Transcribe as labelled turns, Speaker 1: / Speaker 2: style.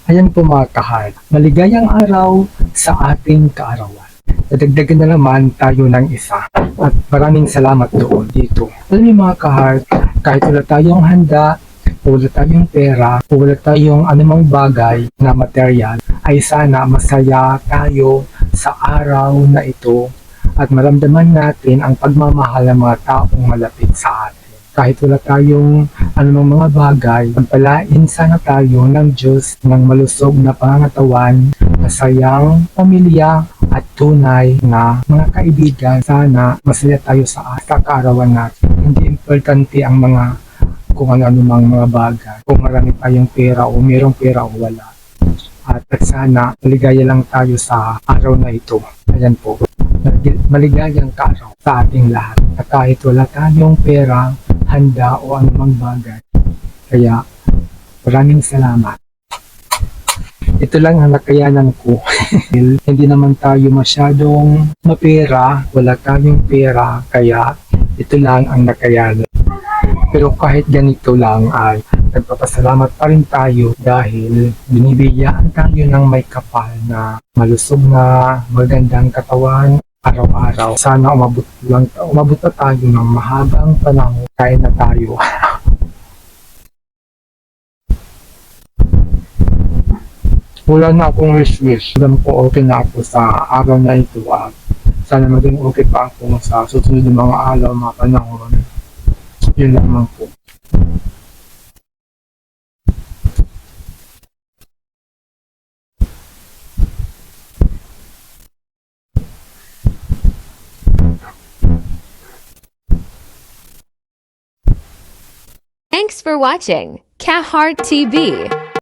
Speaker 1: Ayan po mga kahal, maligayang araw sa ating kaarawan. Nadagdagan na naman tayo ng isa at maraming salamat doon dito. Alam niyo mga kahal, kahit wala tayong handa, o wala tayong pera, o wala tayong anumang bagay na material, ay sana masaya tayo sa araw na ito at maramdaman natin ang pagmamahal ng mga taong malapit sa atin. Kahit wala tayong anumang mga bagay, pagpalain sana tayo ng Diyos ng malusog na pangangatawan, masayang pamilya at tunay na mga kaibigan. Sana masaya tayo sa kaarawan natin. Hindi importante ang mga kung ano-anumang mga bagay, kung marami tayong pera o mayroong pera o wala. At sana maligaya lang tayo sa araw na ito. Ayan po, maligayang kaaraw sa ating lahat. At kahit wala tayong pera, handa o anumang bagay. Kaya maraming salamat. Ito lang ang nakayanan ko. Hindi naman tayo masyadong mapera, wala tayong pera, kaya ito lang ang nakayanan. Pero kahit ganito lang ay nagpapasalamat pa rin tayo dahil binibigyan tayo ng may kapal na malusog na magandang katawan araw-araw. Sana umabot na tayo ng mahabang panahon. Kain na tayo. Wala na akong wish. Alam ko okay na ako sa araw na ito at sana maging okay pa ako sa susunod ng mga araw, mga panahon. Yun lamang po.
Speaker 2: Thanks for watching Cat Heart TV.